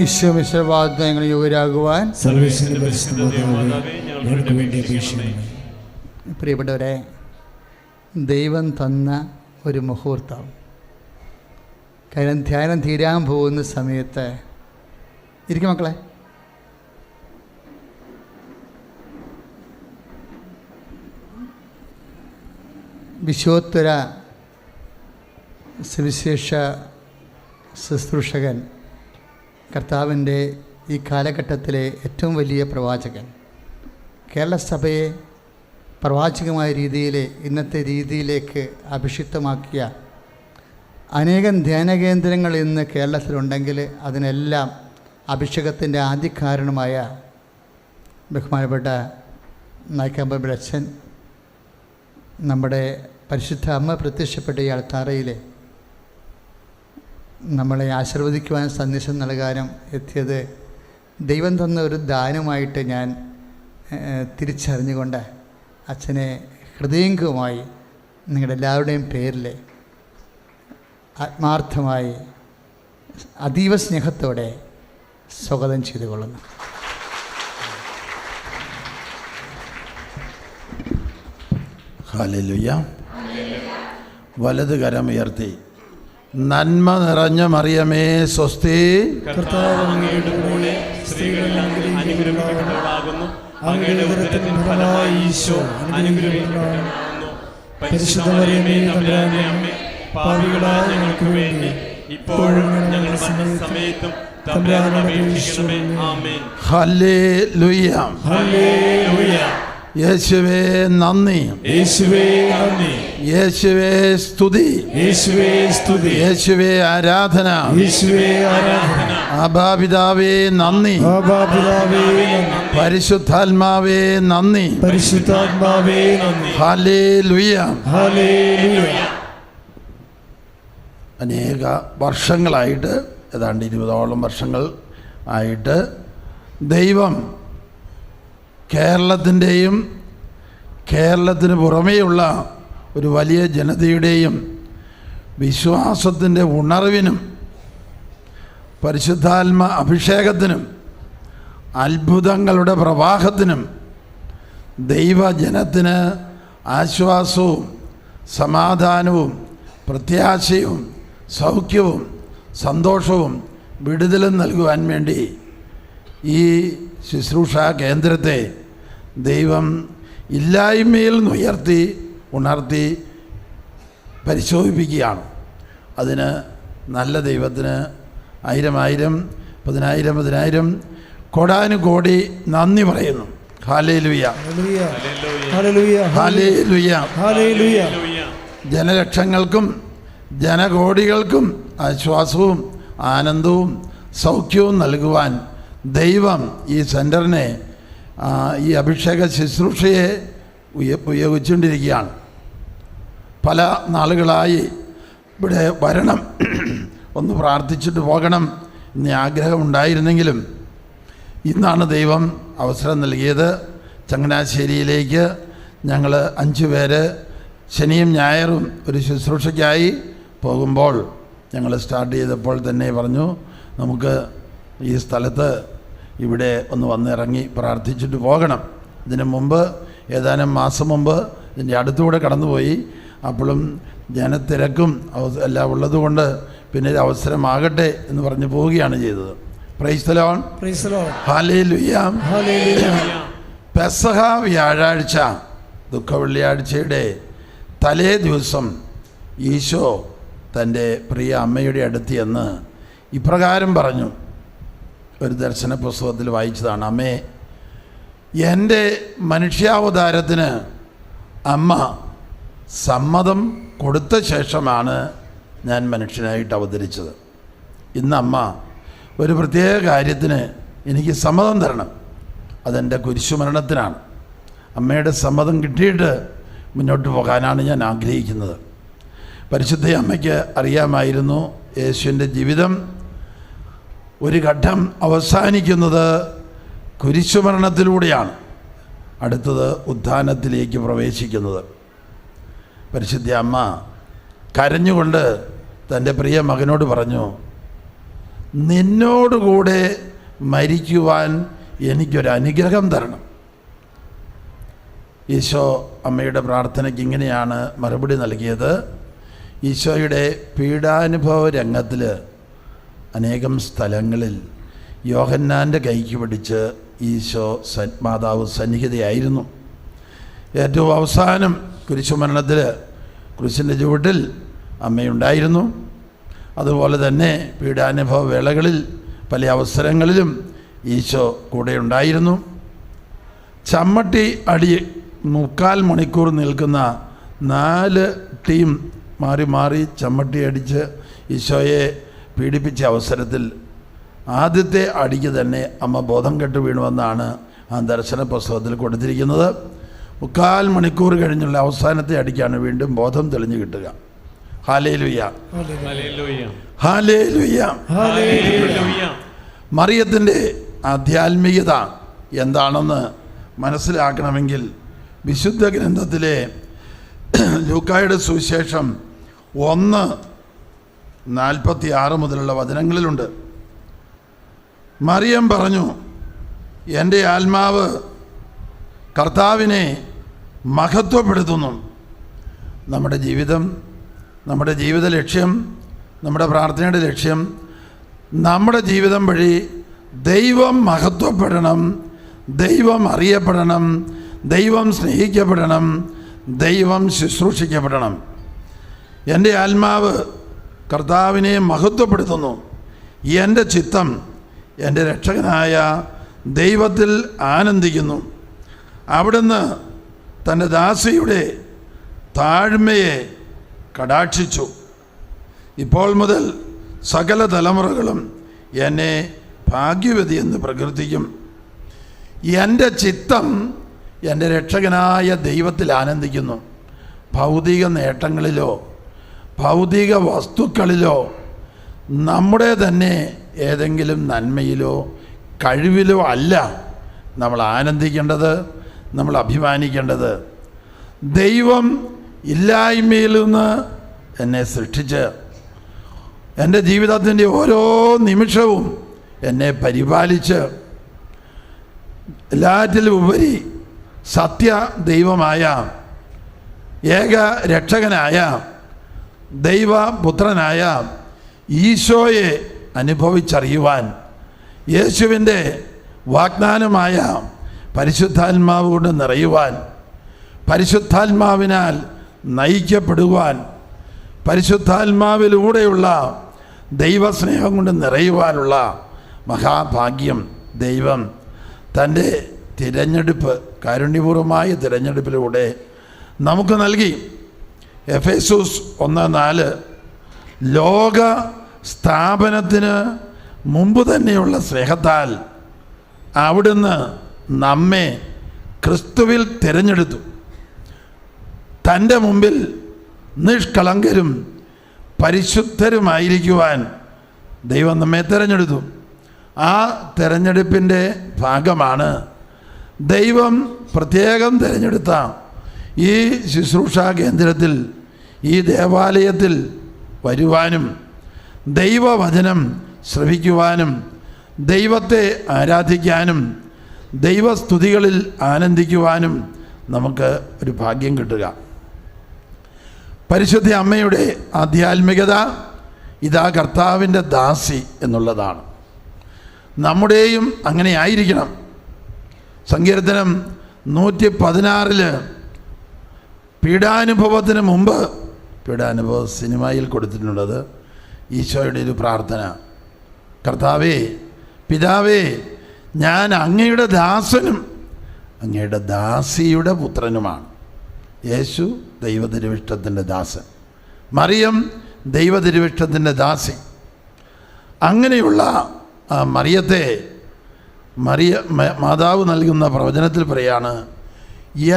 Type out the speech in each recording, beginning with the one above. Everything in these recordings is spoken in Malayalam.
ഈശോ മിശിഹായുടെ ഞങ്ങൾ യോഗ്യരാകുവാൻ പ്രിയപ്പെട്ടവരെ, ദൈവം തന്ന ഒരു മുഹൂർത്തം. കാരണം ധ്യാനം തീരാൻ പോകുന്ന സമയത്ത് ഇരിക്കും മക്കളെ. വിശ്വോത്തര സുവിശേഷ ശുശ്രൂഷകൻ, കർത്താവിൻ്റെ ഈ കാലഘട്ടത്തിലെ ഏറ്റവും വലിയ പ്രവാചകൻ, കേരള സഭയെ പ്രവാചകമായ രീതിയിൽ ഇന്നത്തെ രീതിയിലേക്ക് അഭിഷിക്തമാക്കിയ അനേകം ധ്യാനകേന്ദ്രങ്ങൾ ഇന്ന് കേരളത്തിലുണ്ടെങ്കിൽ അതിനെല്ലാം അഭിഷേകത്തിൻ്റെ ആദ്യകാരണമായ ബഹുമാനപ്പെട്ട നായിക്കാമ്പ അച്ഛൻ, നമ്മുടെ പരിശുദ്ധ അമ്മ പ്രത്യക്ഷപ്പെട്ട ഈ അൾത്താറയിൽ നമ്മളെ ആശീർവദിക്കുവാൻ സന്ദേശം നൽകാനും എത്തിയത് ദൈവം തന്ന ഒരു ദാനമായിട്ട് ഞാൻ തിരിച്ചറിഞ്ഞുകൊണ്ട് അച്ഛനെ ഹൃദയംഗമായി നിങ്ങളുടെ എല്ലാവരുടെയും പേരിൽ ആത്മാർത്ഥമായി അതീവ സ്നേഹത്തോടെ സ്വാഗതം ചെയ്തുകൊള്ളുന്നു. ഹല്ലേലൂയ. വലത് കരമുയർത്തി നന്മ നിറഞ്ഞ മറിയമേ സ്വസ്തി, കർത്താവ് അങ്ങയുടെ കൂടെ സ്ത്രീകളിൽ അനുഗ്രഹിക്കപ്പെട്ടവളാകുന്നു. അങ്ങയുടെ ഉദരത്തിൻ ഫലമായി ഈശോ അനുഗ്രഹിക്കപ്പെട്ടവനാകുന്നു. പരിശുദ്ധ മറിയമേ തമ്പുരാന്റെ അമ്മേ, പാപികളായ ഞങ്ങൾക്ക് വേണ്ടി ഇപ്പോഴും ഞങ്ങളുടെ സമയത്തും തമ്പുരാനോട് അപേക്ഷിക്കണമേ. ആമേൻ. ഹല്ലേലൂയ. ഹല്ലേലൂയ. യേശുവേ നന്ദി, യേശുവേ നന്ദി, യേശുവേ സ്തുതി, യേശുവേ സ്തുതി, യേശുവേ ആരാധന, യേശുവേ ആരാധന. ആബാപിതാവേ നന്ദി, ആബാപിതാവേ നന്ദി, പരിശുദ്ധാത്മാവേ നന്ദി, പരിശുദ്ധാത്മാവേ നന്ദി. ഹല്ലേലൂയ. ഹല്ലേലൂയ. അനേക വർഷങ്ങളായിട്ട്, ഏതാണ്ട് 20ഓളം വർഷങ്ങൾ ആയിട്ട് ദൈവം കേരളത്തിൻ്റെയും കേരളത്തിന് പുറമേയുള്ള ഒരു വലിയ ജനതയുടെയും വിശ്വാസത്തിൻ്റെ ഉണർവിനും പരിശുദ്ധാത്മ അഭിഷേകത്തിനും അത്ഭുതങ്ങളുടെ പ്രവാഹത്തിനും ദൈവജനത്തിന് ആശ്വാസവും സമാധാനവും പ്രത്യാശയും സൗഖ്യവും സന്തോഷവും വിടുതലും നൽകുവാൻ വേണ്ടി ഈ ശുശ്രൂഷാ കേന്ദ്രത്തെ ദൈവം ഇല്ലായ്മയിൽ നിന്നുയർത്തി ഉണർത്തി പരിശോധിപ്പിക്കുകയാണ്. അതിന് നല്ല ദൈവത്തിന് 1000 10,000 കോടാനുകോടി നന്ദി പറയുന്നു. ഹല്ലേലൂയ. ഹല്ലേലൂയ. ഹല്ലേലൂയ. ജനലക്ഷങ്ങൾക്കും ജനകോടികൾക്കും ആശ്വാസവും ആനന്ദവും സൗഖ്യവും നൽകുവാൻ ദൈവം ഈ സെൻറ്ററിനെ, ഈ അഭിഷേക ശുശ്രൂഷയെ ഉപയോഗിച്ചുകൊണ്ടിരിക്കുകയാണ്. പല നാളുകളായി ഇവിടെ വരണം, ഒന്ന് പ്രാർത്ഥിച്ചിട്ട് പോകണം എന്ന ആഗ്രഹമുണ്ടായിരുന്നെങ്കിലും ഇന്നാണ് ദൈവം അവസരം നൽകിയത്. ചങ്ങനാശ്ശേരിയിലേക്ക് ഞങ്ങൾ 5 പേര് ശനിയും ഞായറും ഒരു ശുശ്രൂഷയ്ക്കായി പോകുമ്പോൾ ഞങ്ങൾ സ്റ്റാർട്ട് ചെയ്തപ്പോൾ തന്നെ പറഞ്ഞു, നമുക്ക് ഈ സ്ഥലത്ത് ഇവിടെ ഒന്ന് വന്നിറങ്ങി പ്രാർത്ഥിച്ചിട്ട് പോകണം. ഇതിനു മുമ്പ് ഏതാനും മാസം മുമ്പ് ഇതിൻ്റെ അടുത്തുകൂടെ കടന്നുപോയി. അപ്പോഴും ജനത്തിരക്കും എല്ലാം ഉള്ളതുകൊണ്ട് പിന്നെ ഒരു അവസരമാകട്ടെ എന്ന് പറഞ്ഞ് പോവുകയാണ് ചെയ്തത്. Price the Lord. ഹല്ലേലൂയ. പെസഹ വ്യാഴാഴ്ച, ദുഃഖവെള്ളിയാഴ്ചയുടെ തലേ ദിവസം ഈശോ തൻ്റെ പ്രിയ അമ്മയുടെ അടുത്ത് എന്ന് ഇപ്രകാരം പറഞ്ഞു. ഒരു ദർശന പുസ്തകത്തിൽ വായിച്ചതാണ്. അമ്മേ, എൻ്റെ മനുഷ്യാവതാരത്തിന് അമ്മ സമ്മതം കൊടുത്ത ശേഷമാണ് ഞാൻ മനുഷ്യനായിട്ട് അവതരിച്ചത്. ഇന്ന് അമ്മ ഒരു പ്രത്യേക കാര്യത്തിന് എനിക്ക് സമ്മതം തരണം. അതെൻ്റെ കുരിശുമരണത്തിനാണ്. അമ്മയുടെ സമ്മതം കിട്ടിയിട്ട് മുന്നോട്ട് പോകാനാണ് ഞാൻ ആഗ്രഹിക്കുന്നത്. പരിശുദ്ധ അമ്മയ്ക്ക് അറിയാമായിരുന്നു യേശുവിൻ്റെ ജീവിതം ഒരു ഘട്ടം അവസാനിക്കുന്നത് കുരിശുമരണത്തിലൂടെയാണ്, അടുത്തത് ഉത്ഥാനത്തിലേക്ക് പ്രവേശിക്കുന്നത്. പരിശുദ്ധ അമ്മ കരഞ്ഞുകൊണ്ട് തൻ്റെ പ്രിയ മകനോട് പറഞ്ഞു, നിന്നോടുകൂടെ മരിക്കുവാൻ എനിക്കൊരു അനുഗ്രഹം തരണം. ഈശോ അമ്മയുടെ പ്രാർത്ഥനയ്ക്ക് ഇങ്ങനെയാണ് മറുപടി നൽകിയത്. ഈശോയുടെ പീഡാനുഭവ രംഗത്തിൽ അനേകം സ്ഥലങ്ങളിൽ യോഹന്നാൻ്റെ കൈക്ക് പിടിച്ച് ഈശോ മാതാവ് സന്നിഹിതയായിരുന്നു. ഏറ്റവും അവസാനം കുരിശുമരണത്തിൽ കുരിശിൻ്റെ ചുവട്ടിൽ അമ്മയുണ്ടായിരുന്നു. അതുപോലെ തന്നെ പീഡാനുഭവ വേളകളിൽ പല അവസരങ്ങളിലും ഈശോ കൂടെ ഉണ്ടായിരുന്നു. ചമ്മട്ടി അടി 3/4 മണിക്കൂർ നിൽക്കുന്ന 4 ടീം മാറി മാറി ചമ്മട്ടി അടിച്ച് ഈശോയെ പീഡിപ്പിച്ച അവസരത്തിൽ ആദ്യത്തെ അടിക്ക് തന്നെ അമ്മ ബോധം കെട്ട് വീണുവെന്നാണ് ആ ദർശന പുസ്തകത്തിൽ കൊടുത്തിരിക്കുന്നത്. 3/4 മണിക്കൂർ കഴിഞ്ഞുള്ള അവസാനത്തെ അടിക്കാണ് വീണ്ടും ബോധം തെളിഞ്ഞു കിട്ടുക. Hallelujah, hallelujah. മറിയത്തിൻ്റെ ആധ്യാത്മികത എന്താണെന്ന് മനസ്സിലാക്കണമെങ്കിൽ വിശുദ്ധ ഗ്രന്ഥത്തിലെ ലൂക്കായുടെ സുവിശേഷം 1:46 മുതലുള്ള വചനങ്ങളിലുണ്ട്. മറിയം പറഞ്ഞു, എൻ്റെ ആത്മാവ് കർത്താവിനെ മഹത്വപ്പെടുത്തുന്നു. നമ്മുടെ ജീവിതം, നമ്മുടെ ജീവിത ലക്ഷ്യം, നമ്മുടെ പ്രാർത്ഥനയുടെ ലക്ഷ്യം, നമ്മുടെ ജീവിതം വഴി ദൈവം മഹത്വപ്പെടണം, ദൈവം അറിയപ്പെടണം, ദൈവം സ്നേഹിക്കപ്പെടണം, ദൈവം ശുശ്രൂഷിക്കപ്പെടണം. എൻ്റെ ആത്മാവ് കർത്താവിനെ മഹത്വപ്പെടുത്തുന്നു. എൻ്റെ ചിത്തം എൻ്റെ രക്ഷകനായ ദൈവത്തിൽ ആനന്ദിക്കുന്നു. അവിടുന്ന് തൻ്റെ ദാസിയുടെ താഴ്മയെ കടാക്ഷിച്ചു. ഇപ്പോൾ മുതൽ സകല തലമുറകളും എന്നെ ഭാഗ്യവതി എന്ന് പ്രകീർത്തിക്കും. എൻ്റെ ചിത്തം എൻ്റെ രക്ഷകനായ ദൈവത്തിൽ ആനന്ദിക്കുന്നു. ഭൗതിക നേട്ടങ്ങളിലോ ഭൗതിക വസ്തുക്കളിലോ നമ്മുടെ തന്നെ ഏതെങ്കിലും നന്മയിലോ കഴിവിലോ അല്ല നമ്മൾ ആനന്ദിക്കേണ്ടത്, നമ്മൾ അഭിമാനിക്കേണ്ടത്. ദൈവം ഇല്ലായ്മയിൽ നിന്ന് എന്നെ സൃഷ്ടിച്ച് എൻ്റെ ജീവിതത്തിൻ്റെ ഓരോ നിമിഷവും എന്നെ പരിപാലിച്ച് എല്ലാറ്റിലും ഉപരി സത്യ ദൈവമായ ഏക രക്ഷകനായ ദൈവപുത്രനായ ഈശോയെ അനുഭവിച്ചറിയുവാൻ യേശുവിൻ്റെ വാഗ്ദാനമായ പരിശുദ്ധാത്മാവ് കൊണ്ട് നിറയുവാൻ, പരിശുദ്ധാത്മാവിനാൽ നയിക്കപ്പെടുവാൻ, പരിശുദ്ധാത്മാവിലൂടെയുള്ള ദൈവസ്നേഹം കൊണ്ട് നിറയുവാനുള്ള മഹാഭാഗ്യം ദൈവം തൻ്റെ തിരഞ്ഞെടുപ്പ്, കാരുണ്യപൂർവമായ തിരഞ്ഞെടുപ്പിലൂടെ നമുക്ക് നൽകി. എഫേസൂസ് 1:4 ലോക സ്ഥാപനത്തിന് മുമ്പ് തന്നെയുള്ള സ്നേഹത്താൽ അവിടുന്ന് നമ്മെ ക്രിസ്തുവിൽ തിരഞ്ഞെടുത്തു. തൻ്റെ മുമ്പിൽ നിഷ്കളങ്കരും പരിശുദ്ധരുമായിരിക്കുവാൻ ദൈവം നമ്മെ തിരഞ്ഞെടുത്തു. ആ തിരഞ്ഞെടുപ്പിൻ്റെ ഭാഗമാണ് ദൈവം പ്രത്യേകം തിരഞ്ഞെടുത്ത ഈ ശുശ്രൂഷാ കേന്ദ്രത്തിൽ, ഈ ദേവാലയത്തിൽ വരുവാനും ദൈവവചനം ശ്രവിക്കുവാനും ദൈവത്തെ ആരാധിക്കാനും ദൈവസ്തുതികളിൽ ആനന്ദിക്കുവാനും നമുക്ക് ഒരു ഭാഗ്യം കിട്ടുക. പരിശുദ്ധ അമ്മയുടെ ആധ്യാത്മികത ഇതാ കർത്താവിൻ്റെ ദാസി എന്നുള്ളതാണ്. നമ്മുടെയും അങ്ങനെ ആയിരിക്കണം. സങ്കീർത്തനം 116 പീഡാനുഭവത്തിന് മുമ്പ്, പീഡാനുഭവ സിനിമയിൽ കൊടുത്തിട്ടുള്ളത് ഈശോയുടെ ഒരു പ്രാർത്ഥന, കർത്താവേ പിതാവേ ഞാൻ അങ്ങയുടെ ദാസനും അങ്ങയുടെ ദാസിയുടെ പുത്രനുമാണ്. യേശു ദൈവതിരുവിഷ്ടത്തിൻ്റെ ദാസൻ, മറിയം ദൈവതിരുവിഷ്ടത്തിൻ്റെ ദാസി. അങ്ങനെയുള്ള ആ മറിയത്തെ മാതാവ് നൽകുന്ന പ്രവചനത്തിൽ പറയാണ്,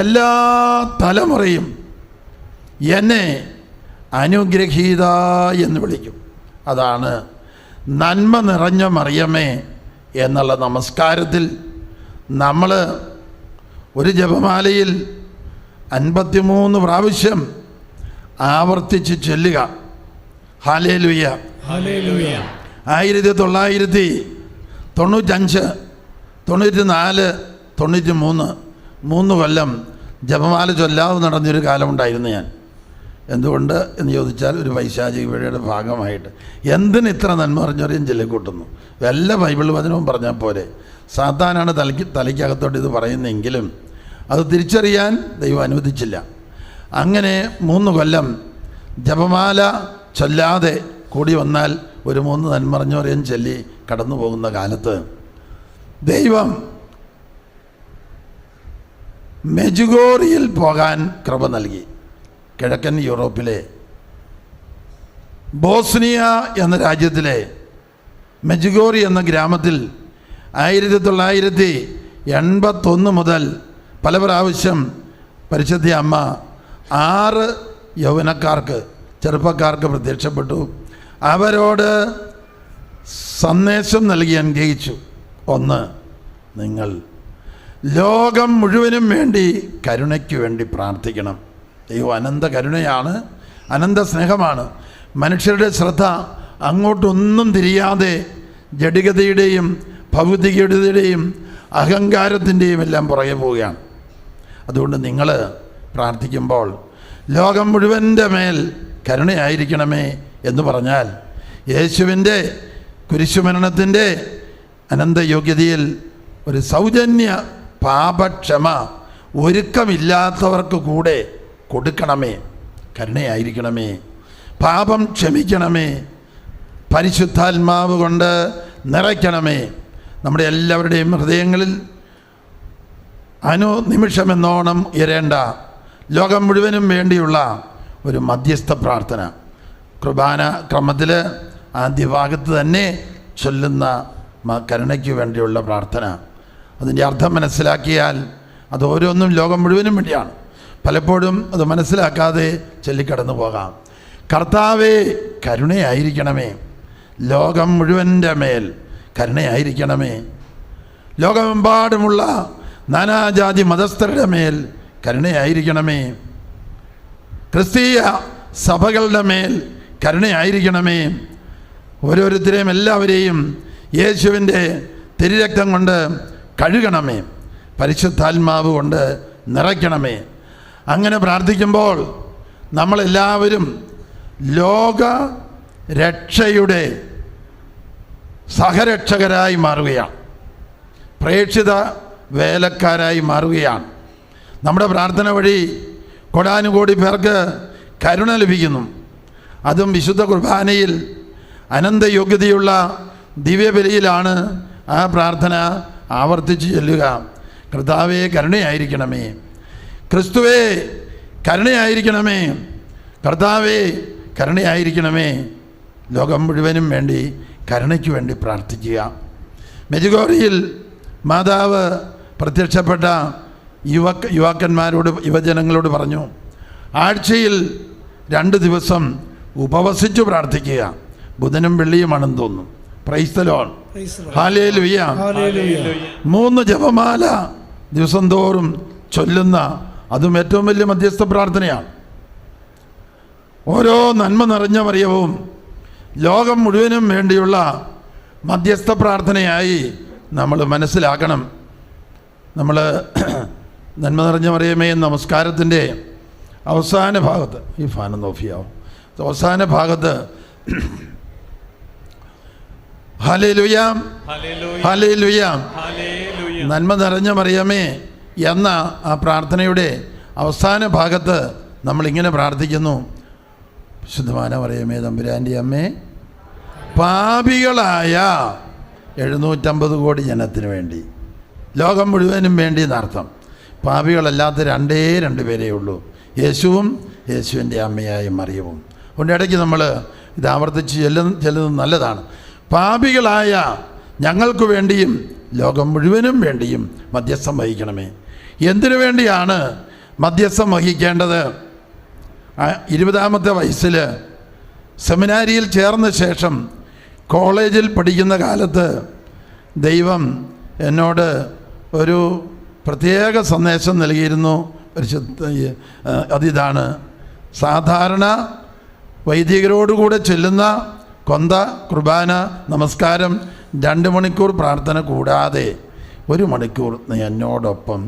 എല്ലാ തലമുറയും എന്നെ അനുഗ്രഹീത എന്ന് വിളിക്കും. അതാണ് നന്മ നിറഞ്ഞ മറിയമേ എന്നുള്ള നമസ്കാരത്തിൽ നമ്മൾ ഒരു ജപമാലയിൽ 53 പ്രാവശ്യം ആവർത്തിച്ച് ചൊല്ലുക. Hallelujah, hallelujah. 1995, 94, 93 3 കൊല്ലം ജപമാല ചൊല്ലാതെ നടന്നൊരു കാലമുണ്ടായിരുന്നു ഞാൻ. എന്തുകൊണ്ട് എന്ന് ചോദിച്ചാൽ ഒരു പൈശാചിക പീഡയുടെ ഭാഗമായിട്ട്. എന്തിന് ഇത്ര നന്മ അറിഞ്ഞറിയും ചൊല്ലിക്കൂട്ടുന്നു? വല്ല ബൈബിൾ വചനവും പറഞ്ഞാൽ പോരെ. സാത്താനാണ് തലയ്ക്കകത്തോട്ട് ഇത് പറയുന്നെങ്കിലും അത് തിരിച്ചറിയാൻ ദൈവം അനുവദിച്ചില്ല. അങ്ങനെ 3 കൊല്ലം ജപമാല ചൊല്ലാതെ കൂടി വന്നാൽ ഒരു 3 നന്മറിഞ്ഞവരെയും ചൊല്ലി കടന്നു പോകുന്ന കാലത്ത് ദൈവം മെജുഗോറിയിൽ പോകാൻ കൃപ നൽകി. കിഴക്കൻ യൂറോപ്പിലെ ബോസ്നിയ എന്ന രാജ്യത്തിലെ മെജുഗോറി എന്ന ഗ്രാമത്തിൽ 1981 മുതൽ പല പ്രാവശ്യം പരിശുദ്ധ അമ്മ 6 യൗവനക്കാർക്ക്, ചെറുപ്പക്കാർക്ക് പ്രത്യക്ഷപ്പെട്ടു. അവരോട് സന്ദേശം നൽകി അനുഗ്രഹിച്ചു. 1, നിങ്ങൾ ലോകം മുഴുവനും വേണ്ടി കരുണയ്ക്ക് വേണ്ടി പ്രാർത്ഥിക്കണം. ദൈവം അനന്ത കരുണയാണ്, അനന്ത സ്നേഹമാണ്. മനുഷ്യരുടെ ശ്രദ്ധ അങ്ങോട്ടൊന്നും തിരിയാതെ ജഡികതയുടെയും ഭൗതികതയുടെയും അഹങ്കാരത്തിൻ്റെയും എല്ലാം പുറകെ പോവുകയാണ്. അതുകൊണ്ട് നിങ്ങൾ പ്രാർത്ഥിക്കുമ്പോൾ ലോകം മുഴുവൻ്റെ മേൽ കരുണയായിരിക്കണമേ എന്ന് പറഞ്ഞാൽ യേശുവിൻ്റെ കുരിശുമരണത്തിൻ്റെ അനന്തയോഗ്യതയിൽ ഒരു സൗജന്യ പാപക്ഷമ ഒരുക്കമില്ലാത്തവർക്ക് കൂടെ കൊടുക്കണമേ. കരുണയായിരിക്കണമേ, പാപം ക്ഷമിക്കണമേ, പരിശുദ്ധാത്മാവ് കൊണ്ട് നിറയ്ക്കണമേ. നമ്മുടെ എല്ലാവരുടെയും ഹൃദയങ്ങളിൽ നിമിഷമെന്നോണം ഉയരേണ്ട ലോകം മുഴുവനും വേണ്ടിയുള്ള ഒരു മധ്യസ്ഥ പ്രാർത്ഥന കുർബാന ക്രമത്തിൽ ആദ്യ ഭാഗത്ത് തന്നെ ചൊല്ലുന്ന കരുണയ്ക്ക് വേണ്ടിയുള്ള പ്രാർത്ഥന. അതിൻ്റെ അർത്ഥം മനസ്സിലാക്കിയാൽ അത് ഓരോന്നും ലോകം മുഴുവനും വേണ്ടിയാണ്. പലപ്പോഴും അത് മനസ്സിലാക്കാതെ ചൊല്ലിക്കടന്നു പോകാം. കർത്താവേ കരുണയായിരിക്കണമേ, ലോകം മുഴുവൻ്റെ മേൽ കരുണയായിരിക്കണമേ, ലോകമെമ്പാടുമുള്ള നാനാജാതി മതസ്ഥരുടെ മേൽ കരുണയായിരിക്കണമേ, ക്രിസ്തീയ സഭകളുടെ മേൽ കരുണയായിരിക്കണമേ, ഓരോരുത്തരെയും എല്ലാവരെയും യേശുവിൻ്റെ തിരുരക്തം കൊണ്ട് കഴുകണമേ, പരിശുദ്ധാത്മാവ് കൊണ്ട് നിറയ്ക്കണമേ. അങ്ങനെ പ്രാർത്ഥിക്കുമ്പോൾ നമ്മളെല്ലാവരും ലോക രക്ഷയുടെ സഹരക്ഷകരായി മാറുകയാണ്, പ്രേക്ഷിത വേലക്കാരായി മാറുകയാണ്. നമ്മുടെ പ്രാർത്ഥന വഴി കോടാനുകോടി പേർക്ക് കരുണ ലഭിക്കുന്നു. അതും വിശുദ്ധ കുർബാനയിൽ അനന്തയോഗ്യതയുള്ള ദിവ്യബലിയിലാണ് ആ പ്രാർത്ഥന ആവർത്തിച്ച് ചൊല്ലുക. കർത്താവേ കരുണയായിരിക്കണമേ, ക്രിസ്തുവേ കരുണയായിരിക്കണമേ, കർത്താവേ കരുണയായിരിക്കണമേ. ലോകം മുഴുവനും വേണ്ടി കരുണയ്ക്ക് വേണ്ടി പ്രാർത്ഥിക്കുക. മെജുഗോറിയിൽ മാതാവ് പ്രത്യക്ഷപ്പെട്ട യുവജനങ്ങളോട് പറഞ്ഞു, ആഴ്ചയിൽ 2 ദിവസം ഉപവസിച്ചു പ്രാർത്ഥിക്കുക. ബുധനും വെള്ളിയുമാണെന്ന് തോന്നുന്നു. Price the Lord, hallelujah. 3 ജപമാല ദിവസം തോറും ചൊല്ലുന്ന അതും ഏറ്റവും വലിയ മധ്യസ്ഥ പ്രാർത്ഥനയാണ്. ഓരോ നന്മ നിറഞ്ഞ മറിയവും ലോകം മുഴുവനും വേണ്ടിയുള്ള മധ്യസ്ഥ പ്രാർത്ഥനയായി നമ്മൾ മനസ്സിലാക്കണം. നമ്മൾ നന്മ നിറഞ്ഞ മറിയമേ നമസ്കാരത്തിൻ്റെ അവസാന ഭാഗത്ത്, ഈ ഫാനൊന്ന് ഓഫ് ചെയ്യാവും, അവസാന ഭാഗത്ത് ഹല്ലേലൂയ ഹല്ലേലൂയ നന്മ നിറഞ്ഞ മറിയമേ എന്ന ആ പ്രാർത്ഥനയുടെ അവസാന ഭാഗത്ത് നമ്മളിങ്ങനെ പ്രാർത്ഥിക്കുന്നു, ശുദ്ധമായ മറിയമേ തമ്പുരാൻ്റെ അമ്മേ, പാപികളായ 750 കോടി ജനത്തിന് വേണ്ടി, ലോകം മുഴുവനും വേണ്ടി എന്നർത്ഥം. പാപികളല്ലാത്ത 2 പേരേ ഉള്ളൂ, യേശുവും യേശുവിൻ്റെ അമ്മയായ മറിയവും. അതുകൊണ്ട് ഇടയ്ക്ക് നമ്മൾ ഇത് ആവർത്തിച്ച് ചെല്ലുന്നത് നല്ലതാണ്. പാപികളായ ഞങ്ങൾക്ക് വേണ്ടിയും ലോകം മുഴുവനും വേണ്ടിയും മധ്യസ്ഥം വഹിക്കണമേ. എന്തിനു വേണ്ടിയാണ് മധ്യസ്ഥം വഹിക്കേണ്ടത്? 20-ാമത്തെ വയസ്സിൽ സെമിനാരിയിൽ ചേർന്ന ശേഷം കോളേജിൽ പഠിക്കുന്ന കാലത്ത് ദൈവം എന്നോട് ഒരു പ്രത്യേക സന്ദേശം നൽകിയിരുന്നു. അതിതാണ്, സാധാരണ വൈദികരോടുകൂടെ ചൊല്ലുന്ന കൊന്ത, കുർബാന, നമസ്കാരം, 2 മണിക്കൂർ പ്രാർത്ഥന കൂടാതെ 1 മണിക്കൂർ നീ എന്നോടൊപ്പം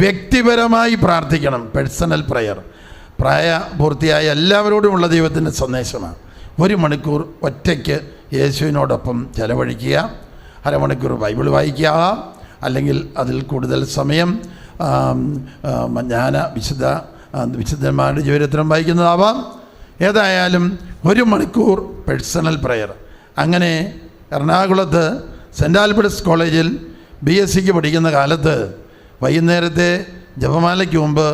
വ്യക്തിപരമായി പ്രാർത്ഥിക്കണം. Personal prayer. പ്രായപൂർത്തിയായ എല്ലാവരോടുമുള്ള ദൈവത്തിൻ്റെ സന്ദേശമാണ്. 1 മണിക്കൂർ ഒറ്റയ്ക്ക് യേശുവിനോടൊപ്പം ചെലവഴിക്കുക. അരമണിക്കൂർ ബൈബിൾ വായിക്കുക, അല്ലെങ്കിൽ അതിൽ കൂടുതൽ സമയം വിശുദ്ധന്മാരുടെ ജീവിതത്തിലും വായിക്കുന്നതാവാം. ഏതായാലും 1 മണിക്കൂർ പേഴ്സണൽ പ്രയർ. അങ്ങനെ എറണാകുളത്ത് സെൻറ്റ് ആൽബർട്ട്സ് കോളേജിൽ BSc പഠിക്കുന്ന കാലത്ത് വൈകുന്നേരത്തെ ജപമാലയ്ക്ക് മുമ്പ്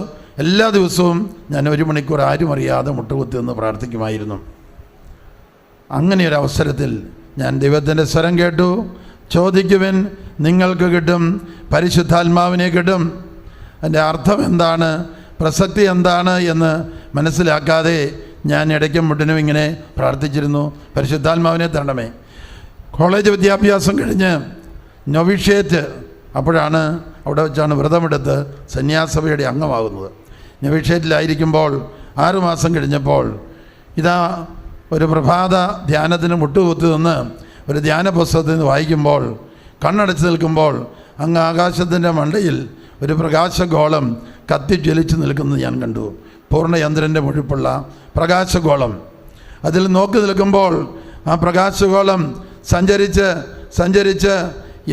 എല്ലാ ദിവസവും ഞാൻ 1 മണിക്കൂർ ആരും അറിയാതെ മുട്ടുകുത്തി നിന്ന് പ്രാർത്ഥിക്കുമായിരുന്നു. അങ്ങനെയൊരവസരത്തിൽ ഞാൻ ദൈവത്തിൻ്റെ സ്വരം കേട്ടു. ചോദിക്കുവിൻ, നിങ്ങൾക്ക് കിട്ടും, പരിശുദ്ധാത്മാവിനെ കിട്ടും. അതിൻ്റെ അർത്ഥം എന്താണ്, പ്രസക്തി എന്താണ് എന്ന് മനസ്സിലാക്കാതെ ഞാൻ ഇടയ്ക്കും മുട്ടിനും ഇങ്ങനെ പ്രാർത്ഥിച്ചിരുന്നു, പരിശുദ്ധാത്മാവിനെ തരണമേ. കോളേജ് വിദ്യാഭ്യാസം കഴിഞ്ഞ് നൊവിഷ്യേറ്റ്, അപ്പോഴാണ് അവിടെ വെച്ചാണ് വ്രതമെടുത്ത് സന്യാസഭയുടെ അംഗമാകുന്നത്. നൊവിഷ്യേറ്റിലായിരിക്കുമ്പോൾ 6 മാസം കഴിഞ്ഞപ്പോൾ ഇതാ ഒരു പ്രഭാത ധ്യാനത്തിന് മുട്ടുകുത്തി നിന്ന് ഒരു ധ്യാന പുസ്തകത്തിൽ നിന്ന് വായിക്കുമ്പോൾ, കണ്ണടച്ച് നിൽക്കുമ്പോൾ അങ്ങ് ആകാശത്തിൻ്റെ മണ്ടയിൽ ഒരു പ്രകാശഗോളം കത്തിജ്വലിച്ച് നിൽക്കുന്നത് ഞാൻ കണ്ടു. പൂർണ്ണചന്ദ്രൻ്റെ മുഴുപ്പുള്ള പ്രകാശഗോളം. അതിൽ നോക്കി നിൽക്കുമ്പോൾ ആ പ്രകാശഗോളം സഞ്ചരിച്ച്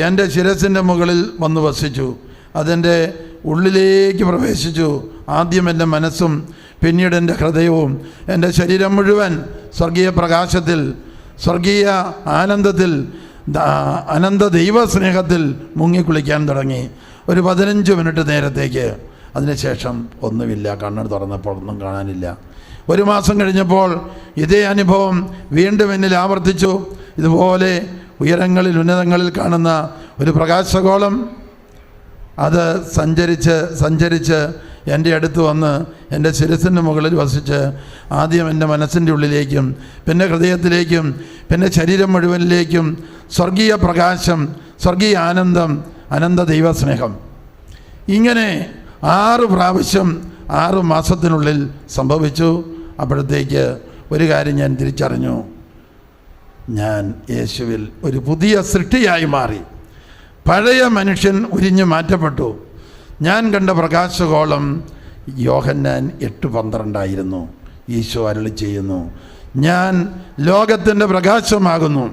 എൻ്റെ ശിരസിൻ്റെ മുകളിൽ വന്ന് വസിച്ചു. അതെൻ്റെ ഉള്ളിലേക്ക് പ്രവേശിച്ചു. ആദ്യം എൻ്റെ മനസ്സും പിന്നീട് എൻ്റെ ഹൃദയവും എൻ്റെ ശരീരം മുഴുവൻ സ്വർഗീയ പ്രകാശത്തിൽ, സ്വർഗീയ ആനന്ദത്തിൽ, അനന്ത ദൈവസ്നേഹത്തിൽ മുങ്ങിക്കുളിക്കാൻ തുടങ്ങി. ഒരു 15 മിനിറ്റ് നേരത്തേക്ക്. അതിനുശേഷം ഒന്നുമില്ല, കണ്ണ് തുറന്നപ്പോൾ ഒന്നും കാണാനില്ല. 1 മാസം കഴിഞ്ഞപ്പോൾ ഇതേ അനുഭവം വീണ്ടും എന്നിൽ ആവർത്തിച്ചു. ഇതുപോലെ ഉയരങ്ങളിൽ, ഉന്നതങ്ങളിൽ കാണുന്ന ഒരു പ്രകാശഗോളം അത് സഞ്ചരിച്ച് എൻ്റെ അടുത്ത് വന്ന് എൻ്റെ ശിരസിൻ്റെ മുകളിൽ വസിച്ച് ആദ്യം എൻ്റെ മനസ്സിൻ്റെ ഉള്ളിലേക്കും പിന്നെ ഹൃദയത്തിലേക്കും പിന്നെ ശരീരം മുഴുവനിലേക്കും സ്വർഗീയ പ്രകാശം, സ്വർഗീയ ആനന്ദം, അനന്ത ദൈവസ്നേഹം ഇങ്ങനെ 6 പ്രാവശ്യം 6 മാസത്തിനുള്ളിൽ സംഭവിച്ചു. അപ്പോഴത്തേക്ക് ഒരു കാര്യം ഞാൻ തിരിച്ചറിഞ്ഞു, ഞാൻ യേശുവിൽ ഒരു പുതിയ സൃഷ്ടിയായി മാറി. പഴയ മനുഷ്യൻ ഉരിഞ്ഞു മാറ്റപ്പെട്ടു. ഞാൻ കണ്ട പ്രകാശഗോളം യോഹന്നാൻ 8:12 ഈശോ അരുളി ചെയ്യുന്നു, ഞാൻ ലോകത്തിൻ്റെ പ്രകാശമാകുന്നു.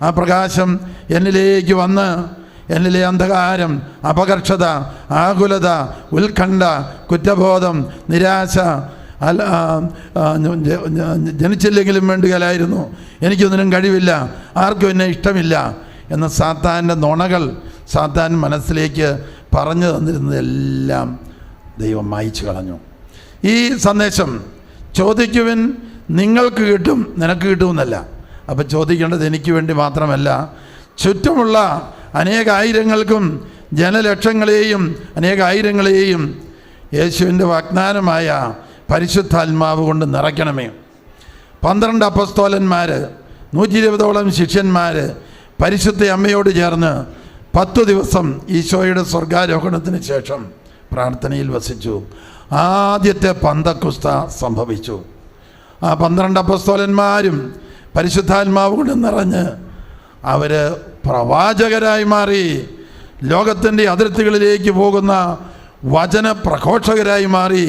ആ പ്രകാശം എന്നിലേക്ക് വന്ന് എന്നിലെ അന്ധകാരം, അപകർഷത, ആകുലത, ഉത്കണ്ഠ, കുറ്റബോധം, നിരാശ, ജനിച്ചില്ലെങ്കിലും വേണ്ടുകയില്ലായിരുന്നു, എനിക്കൊന്നിനും കഴിവില്ല, ആർക്കും എന്നെ ഇഷ്ടമില്ല എന്ന സാത്താൻ്റെ നുണകൾ സാത്താൻ മനസ്സിലേക്ക് പറഞ്ഞു തന്നിരുന്നതെല്ലാം ദൈവം മായ്ച്ചു കളഞ്ഞു. ഈ സന്ദേശം ചോദിക്കുവിൻ നിങ്ങൾക്ക് കിട്ടും, നിനക്ക് കിട്ടുമെന്നല്ല. അപ്പം ചോദിക്കേണ്ടത് എനിക്ക് വേണ്ടി മാത്രമല്ല, ചുറ്റുമുള്ള അനേകായിരങ്ങൾക്കും ജനലക്ഷങ്ങളെയും അനേകായിരങ്ങളെയും യേശുവിൻ്റെ വാഗ്ദാനമായ പരിശുദ്ധാത്മാവ് കൊണ്ട് നിറയ്ക്കണമേ. 12 അപ്പസ്തോലന്മാർ, 120ഓളം ശിഷ്യന്മാർ പരിശുദ്ധ അമ്മയോട് ചേർന്ന് 10 ദിവസം ഈശോയുടെ സ്വർഗാരോഹണത്തിന് ശേഷം പ്രാർത്ഥനയിൽ വസിച്ചു. ആദ്യത്തെ പന്തക്കുസ്ത സംഭവിച്ചു. ആ 12 അപ്പസ്തോലന്മാരും പരിശുദ്ധാത്മാവ് കൊണ്ട് നിറഞ്ഞ് അവർ പ്രവാചകരായി മാറി. ലോകത്തിൻ്റെ അതിർത്തികളിലേക്ക് പോകുന്ന വചന പ്രഘോഷകരായി മാറി.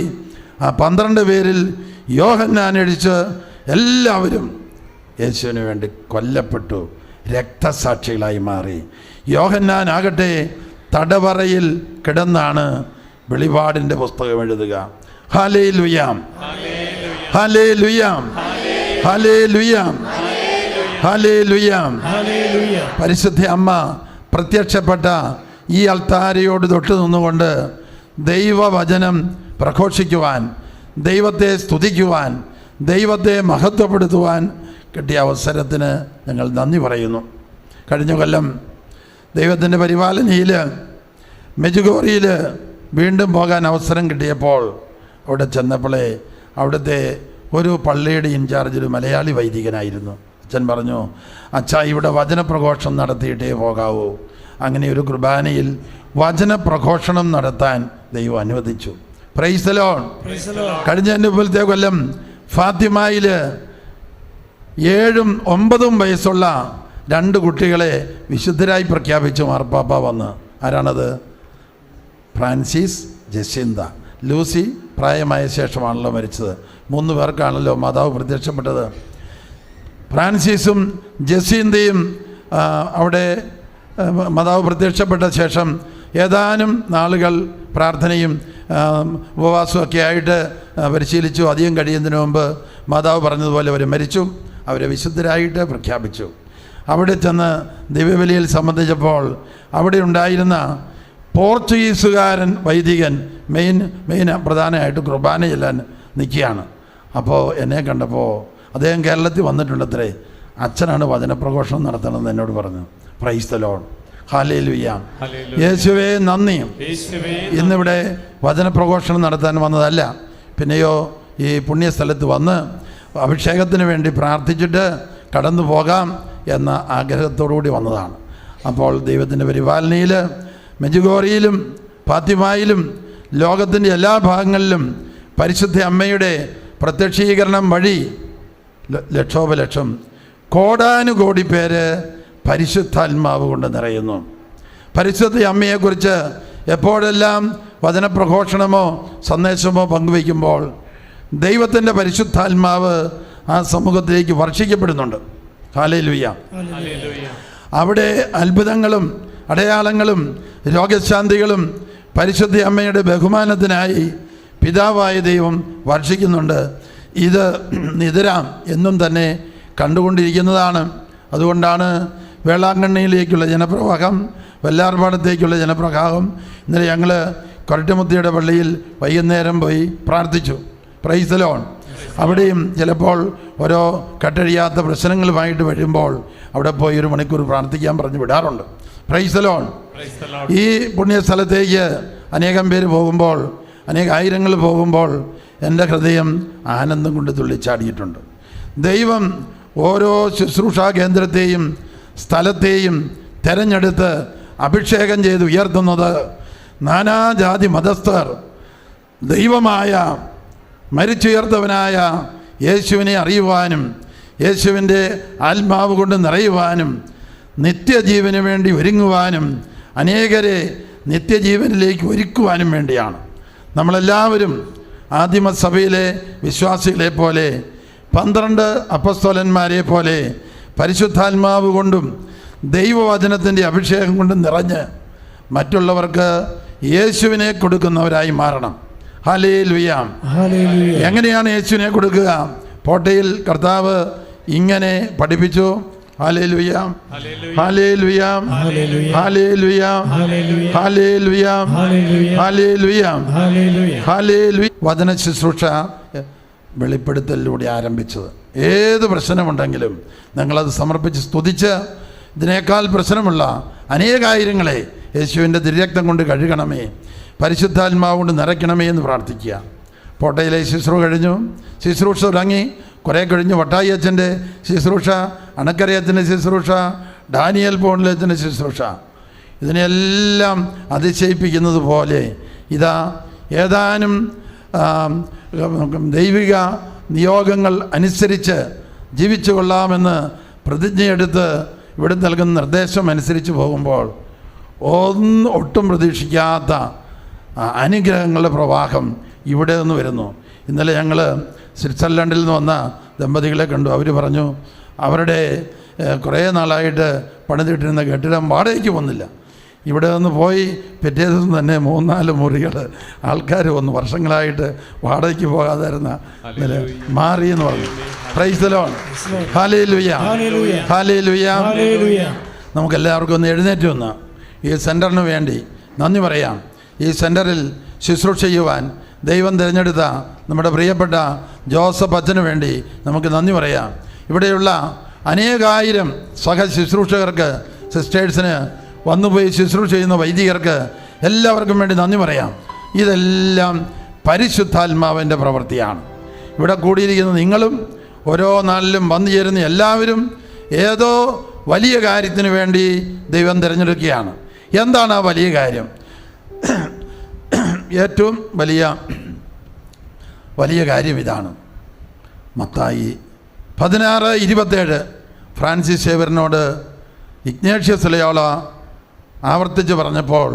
ആ 12 പേരിൽ യോഹന്നാൻ ഒഴിച്ച് എല്ലാവരും യേശുവിന് വേണ്ടി കൊല്ലപ്പെട്ടു, രക്തസാക്ഷികളായി മാറി. യോഹന്നാൻ ആകട്ടെ തടവറയിൽ കിടന്നാണ് വെളിപാടിൻ്റെ പുസ്തകം എഴുതുക. ഹല്ലേലൂയാം, ഹല്ലേലൂയാം, ഹല്ലേലൂയാം, ഹല്ലേലൂയാം. പരിശുദ്ധ അമ്മ പ്രത്യക്ഷപ്പെട്ട ഈ അൾത്താരയോട് തൊട്ട് നിന്നുകൊണ്ട് ദൈവവചനം പ്രഘോഷിക്കുവാൻ, ദൈവത്തെ സ്തുതിക്കുവാൻ, ദൈവത്തെ മഹത്വപ്പെടുത്തുവാൻ കിട്ടിയ അവസരത്തിന് ഞങ്ങൾ നന്ദി പറയുന്നു. കഴിഞ്ഞ കൊല്ലം ദൈവത്തിൻ്റെ പരിപാലനയിൽ മെജുഗോറിയിൽ വീണ്ടും പോകാൻ അവസരം കിട്ടിയപ്പോൾ അവിടെ ചെന്നപ്പോഴേ അവിടുത്തെ ഒരു പള്ളിയുടെ ഇൻചാർജ് ഒരു മലയാളി വൈദികനായിരുന്നു. അച്ഛൻ പറഞ്ഞു, അച്ഛാ ഇവിടെ വചനപ്രഘോഷണം നടത്തിയിട്ടേ പോകാവൂ. അങ്ങനെ ഒരു കുർബാനയിൽ വചനപ്രഘോഷണം നടത്താൻ ദൈവം അനുവദിച്ചു. Price the Lord. കഴിഞ്ഞ മുമ്പത്തെ കൊല്ലം ഫാത്തിമയിൽ 7ഉം 9ഉം വയസ്സുള്ള 2 കുട്ടികളെ വിശുദ്ധരായി പ്രഖ്യാപിച്ചു മാർപ്പാപ്പ വന്ന്. ആരാണത്? Francis, Jacinda. ലൂസി പ്രായമായ ശേഷമാണല്ലോ മരിച്ചത്. 3 പേർക്കാണല്ലോ മാതാവ് പ്രത്യക്ഷപ്പെട്ടത്. ഫ്രാൻസിസും ജസീന്തയും അവിടെ മാതാവ് പ്രത്യക്ഷപ്പെട്ട ശേഷം ഏതാനും നാളുകൾ പ്രാർത്ഥനയും ഉപവാസവും ഒക്കെ ആയിട്ട് പരിശീലിച്ചു. അധികം കഴിയുന്നതിന് മുമ്പ് മാതാവ് പറഞ്ഞതുപോലെ അവർ മരിച്ചു. അവരെ വിശുദ്ധരായിട്ട് പ്രഖ്യാപിച്ചു. അവിടെ ചെന്ന് ദിവ്യബലിയിൽ സംബന്ധിച്ചപ്പോൾ അവിടെ ഉണ്ടായിരുന്ന പോർച്ചുഗീസുകാരൻ വൈദികൻ മെയിൻ പ്രധാനമായിട്ട് കുർബാന ചെല്ലാൻ നിൽക്കുകയാണ്. അപ്പോൾ എന്നെ കണ്ടപ്പോൾ അദ്ദേഹം കേരളത്തിൽ വന്നിട്ടുണ്ടത്രേ. അച്ഛനാണ് വചനപ്രഘോഷണം നടത്തണമെന്ന് എന്നോട് പറഞ്ഞു. പ്രൈസ് ദി ലോർഡ്, ഹല്ലേലൂയ, യേശുവേ നന്ദി. ഇന്നിവിടെ വചനപ്രഘോഷണം നടത്താൻ വന്നതല്ല, പിന്നെയോ ഈ പുണ്യസ്ഥലത്ത് വന്ന് അഭിഷേകത്തിന് വേണ്ടി പ്രാർത്ഥിച്ചിട്ട് കടന്നു പോകാം എന്ന ആഗ്രഹത്തോടു കൂടി വന്നതാണ്. അപ്പോൾ ദൈവത്തിൻ്റെ പരിപാലനയിൽ മെജുഗോറിയിലും ഫാത്തിമായിലും ലോകത്തിൻ്റെ എല്ലാ ഭാഗങ്ങളിലും പരിശുദ്ധ അമ്മയുടെ പ്രത്യക്ഷീകരണം വഴി ലക്ഷോപലക്ഷം കോടാനുകോടി പേര് പരിശുദ്ധാത്മാവ് കൊണ്ട് നിറയുന്നു. പരിശുദ്ധ അമ്മയെക്കുറിച്ച് എപ്പോഴെല്ലാം വചനപ്രഘോഷണമോ സന്ദേശമോ പങ്കുവയ്ക്കുമ്പോൾ ദൈവത്തിൻ്റെ പരിശുദ്ധാത്മാവ് ആ സമൂഹത്തിലേക്ക് വർഷിക്കപ്പെടുന്നുണ്ട്. ഹല്ലേലൂയ. അവിടെ അത്ഭുതങ്ങളും അടയാളങ്ങളും രോഗശാന്തികളും പരിശുദ്ധ അമ്മയുടെ ബഹുമാനത്തിനായി പിതാവായ ദൈവം വർഷിക്കുന്നുണ്ട്. ഇത് നിതരാം എന്നും തന്നെ കണ്ടുകൊണ്ടിരിക്കുന്നതാണ്. അതുകൊണ്ടാണ് വേളാങ്കണ്ണിയിലേക്കുള്ള ജനപ്രവാഹം, വെല്ലാർപാടത്തേക്കുള്ള ജനപ്രവാഹം. ഇന്നലെ ഞങ്ങൾ കൊരട്ടുമുത്തിയുടെ പള്ളിയിൽ വൈകുന്നേരം പോയി പ്രാർത്ഥിച്ചു. Price the Lord. അവിടെയും ചിലപ്പോൾ ഓരോ കട്ടഴിയാത്ത പ്രശ്നങ്ങളുമായിട്ട് വരുമ്പോൾ അവിടെ പോയി 1 മണിക്കൂർ പ്രാർത്ഥിക്കാൻ പറഞ്ഞു വിടാറുണ്ട്. Price the Lord. ഈ പുണ്യസ്ഥലത്തേക്ക് അനേകം പേര് പോകുമ്പോൾ, ആയിരങ്ങൾ പോകുമ്പോൾ എൻ്റെ ഹൃദയം ആനന്ദം കൊണ്ട് തുള്ളിച്ചാടിയിട്ടുണ്ട്. ദൈവം ഓരോ ശുശ്രൂഷാ കേന്ദ്രത്തെയും സ്ഥലത്തെയും തിരഞ്ഞെടുത്ത് അഭിഷേകം ചെയ്ത് ഉയർത്തുന്നത് നാനാജാതി മതസ്ഥർ ദൈവമായ മരിച്ചുയർത്തവനായ യേശുവിനെ അറിയുവാനും യേശുവിൻ്റെ ആത്മാവ് കൊണ്ട് നിറയുവാനും നിത്യജീവന് വേണ്ടി ഒരുങ്ങുവാനും അനേകരെ നിത്യജീവനിലേക്ക് ഒരുക്കുവാനും വേണ്ടിയാണ്. നമ്മളെല്ലാവരും ആദിമസഭയിലെ വിശ്വാസികളെ പോലെ 12 അപ്പസ്തോലന്മാരെ പോലെ പരിശുദ്ധാത്മാവ് കൊണ്ടും ദൈവവചനത്തിൻ്റെ അഭിഷേകം കൊണ്ടും നിറഞ്ഞ് മറ്റുള്ളവർക്ക് യേശുവിനെ കൊടുക്കുന്നവരായി മാറണം. ഹല്ലേലൂയ. എങ്ങനെയാണ് യേശുവിനെ കൊടുക്കുക? പോട്ടയിൽ കർത്താവ് ഇങ്ങനെ പഠിപ്പിച്ചു. ഹല്ലേലൂയ, ഹല്ലേലൂയ, ഹല്ലേലൂയ, ഹല്ലേലൂയ, ഹല്ലേലൂയ, ഹല്ലേലൂയ. വചന ശുശ്രൂഷ വെളിപ്പെടുത്തലിലൂടെ ആരംഭിച്ചത്. ഏത് പ്രശ്നമുണ്ടെങ്കിലും നിങ്ങളത് സമർപ്പിച്ച് സ്തുതിച്ച് ഇതിനേക്കാൾ പ്രശ്നമുള്ള അനേകായിരങ്ങളെ യേശുവിൻ്റെ തിരുരക്തം കൊണ്ട് കഴുകണമേ, പരിശുദ്ധാത്മാവ് കൊണ്ട് നിറയ്ക്കണമേ എന്ന് പ്രാർത്ഥിക്കുക. പോട്ടയിലെ ശുശ്രൂഷ തുടങ്ങി. കുറേ കഴിഞ്ഞ് വട്ടായി അച്ഛൻ്റെ ശുശ്രൂഷ, അണക്കരയച്ഛൻ്റെ ശുശ്രൂഷ, ഡാനിയൽ പോണിലച്ഛൻ്റെ ശുശ്രൂഷ. ഇതിനെല്ലാം അതിശയിപ്പിക്കുന്നത് പോലെ ഇതാ ഏതാനും ദൈവിക നിയോഗങ്ങൾ അനുസരിച്ച് ജീവിച്ചു കൊള്ളാമെന്ന് പ്രതിജ്ഞയെടുത്ത് ഇവിടെ നൽകുന്ന നിർദ്ദേശം അനുസരിച്ച് പോകുമ്പോൾ ഒട്ടും പ്രതീക്ഷിക്കാത്ത അനുഗ്രഹങ്ങളുടെ പ്രവാഹം ഇവിടെ നിന്ന് വരുന്നു. ഇന്നലെ ഞങ്ങൾ സ്വിറ്റ്സർലൻഡിൽ നിന്ന് വന്ന ദമ്പതികളെ കണ്ടു. അവർ പറഞ്ഞു അവരുടെ കുറേ നാളായിട്ട് പണിതിട്ടിരുന്ന കെട്ടിടം വാടകയ്ക്ക് വന്നില്ല. ഇവിടെ നിന്ന് പോയി പിറ്റേ ദിവസം തന്നെ 3-4 മുറികൾ ആൾക്കാർ വന്നു. വർഷങ്ങളായിട്ട് വാടകയ്ക്ക് പോകാതായിരുന്ന മാറി എന്ന് പറഞ്ഞു. Price the Lord. Hallelujah, hallelujah. നമുക്കെല്ലാവർക്കും ഒന്ന് എഴുന്നേറ്റ് വന്ന് ഈ സെൻറ്ററിന് വേണ്ടി നന്ദി പറയാം. ഈ സെൻറ്ററിൽ ശുശ്രൂഷ ചെയ്യുവാൻ ദൈവം തിരഞ്ഞെടുത്ത നമ്മുടെ പ്രിയപ്പെട്ട ജോസഫ് അച്ഛന് വേണ്ടി നമുക്ക് നന്ദി പറയാം. ഇവിടെയുള്ള അനേകായിരം ശുശ്രൂഷകർക്ക്, സിസ്റ്റേഴ്സിന്, വന്നുപോയി ശുശ്രൂഷ ചെയ്യുന്ന വൈദികർക്ക് എല്ലാവർക്കും വേണ്ടി നന്ദി പറയാം. ഇതെല്ലാം പരിശുദ്ധാത്മാവിൻ്റെ പ്രവൃത്തിയാണ്. ഇവിടെ കൂടിയിരിക്കുന്ന നിങ്ങളും ഓരോ നാളിലും വന്നു ചേരുന്ന എല്ലാവരും ഏതോ വലിയ കാര്യത്തിന് വേണ്ടി ദൈവം തിരഞ്ഞെടുക്കുകയാണ്. എന്താണ് ആ വലിയ കാര്യം? ഏറ്റവും വലിയ കാര്യം ഇതാണ്. മത്തായി 16:27 ഫ്രാൻസിസ് സേവ്യറിനോട് ഇഗ്നേഷ്യസ് ലയോള ആവർത്തിച്ച് പറഞ്ഞപ്പോൾ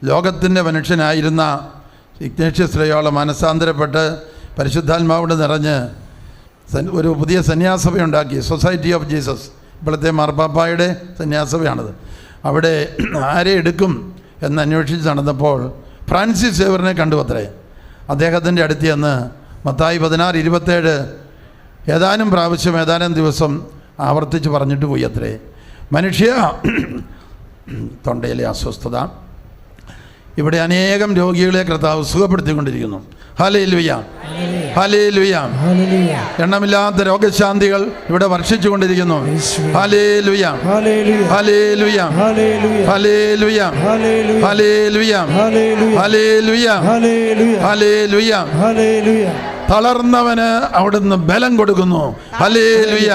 ലോകത്തിൻ്റെ മനുഷ്യനായിരുന്ന ഇഗ്നേഷ്യസ് ലയോള മനസ്സാന്തരപ്പെട്ട് പരിശുദ്ധാത്മാവോട് നിറഞ്ഞ് ഒരു പുതിയ സന്യാസഭയുണ്ടാക്കി, സൊസൈറ്റി ഓഫ് ജീസസ്. ഇപ്പോഴത്തെ മാർപ്പാപ്പായുടെ സന്യാസഭയാണത്. അവിടെ ആരെ എടുക്കും എന്ന് അന്വേഷിച്ച് നടന്നപ്പോൾ ഫ്രാൻസിസ് സേവ്യറിനെ കണ്ടു അത്രേ. അദ്ദേഹത്തിൻ്റെ അടുത്ത് ചെന്ന് മത്തായി 16:27 ഏതാനും പ്രാവശ്യം ഏതാനും ദിവസം ആവർത്തിച്ച് പറഞ്ഞിട്ട് പോയി അത്രേ. മനുഷ്യ തൊണ്ടയിലെ അസ്വസ്ഥത, ഇവിടെ അനേകം രോഗികളെ കർത്താവ് സുഖപ്പെടുത്തിക്കൊണ്ടിരിക്കുന്നു. Hallelujah, hallelujah. എണ്ണമില്ലാത്ത രോഗശാന്തികൾ ഇവിടെ വർഷിച്ചുകൊണ്ടിരിക്കുന്നു. ഹല്ലേലൂയ, ഹല്ലേലൂയ, ഹല്ലേലൂയ, ഹല്ലേലൂയ, ഹല്ലേലൂയ, ഹല്ലേലൂയ. തളർന്നവന് അവിടുന്ന് ബലം കൊടുക്കുന്നു. ഹല്ലേലൂയ,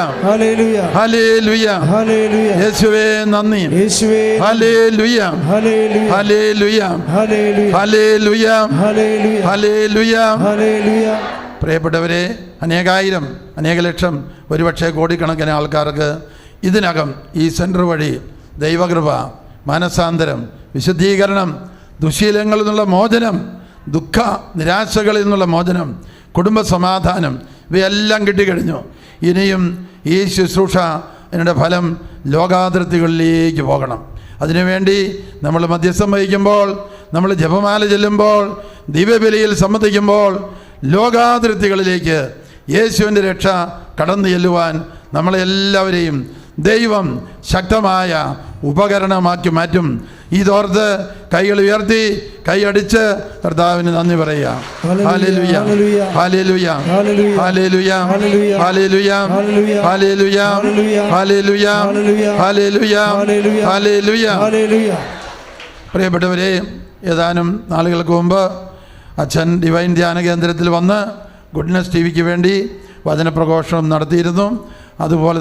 ഹല്ലേലൂയ, യേശുവേ നന്ദി. ഹല്ലേലൂയ, ഹല്ലേലൂയ, ഹല്ലേലൂയ, ഹല്ലേലൂയ. പ്രിയപ്പെട്ടവരെ, അനേകായിരം, അനേക ലക്ഷം, ഒരുപക്ഷെ കോടിക്കണക്കിന് ആൾക്കാർക്ക് ഇതിനകം ഈ സെൻറ്റർ വഴി ദൈവകൃപ, മാനസാന്തരം, വിശുദ്ധീകരണം, ദുശീലങ്ങളിൽ നിന്നുള്ള മോചനം, ദുഃഖ നിരാശകളിൽ നിന്നുള്ള മോചനം, കുടുംബ സമാധാനം ഇവയെല്ലാം കിട്ടിക്കഴിഞ്ഞു. ഇനിയും ഈ ശുശ്രൂഷ ഇതിൻ്റെ ഫലം ലോകാതിർത്തികളിലേക്ക് പോകണം. അതിനുവേണ്ടി നമ്മൾ മധ്യസ്ഥം വഹിക്കുമ്പോൾ, നമ്മൾ ജപമാല ചെല്ലുമ്പോൾ, ദിവ്യബലിയിൽ സംബന്ധിക്കുമ്പോൾ ലോകാതിർത്തികളിലേക്ക് യേശുവിൻ്റെ രക്ഷ കടന്നു ചെല്ലുവാൻ നമ്മളെല്ലാവരെയും ദൈവം ശക്തമായ ഉപകരണമാക്കി മാറ്റും. ഇതോർത്ത് കൈകൾ ഉയർത്തി കൈയടിച്ച് കർത്താവിന് നന്ദി പറയുക. ഹല്ലേലൂയ, ഹല്ലേലൂയ, ഹല്ലേലൂയ, ഹല്ലേലൂയ, ഹല്ലേലൂയ, ഹല്ലേലൂയ, ഹല്ലേലൂയ, ഹല്ലേലൂയ. പ്രിയപ്പെട്ടവരെ, ഏതാനും നാളുകൾക്ക് മുമ്പ് അച്ഛൻ ഡിവൈൻ ധ്യാന കേന്ദ്രത്തിൽ വന്ന് ഗുഡ്നസ് ടിവിക്ക് വേണ്ടി വചനപ്രഘോഷണം നടത്തിയിരുന്നു. അതുപോലെ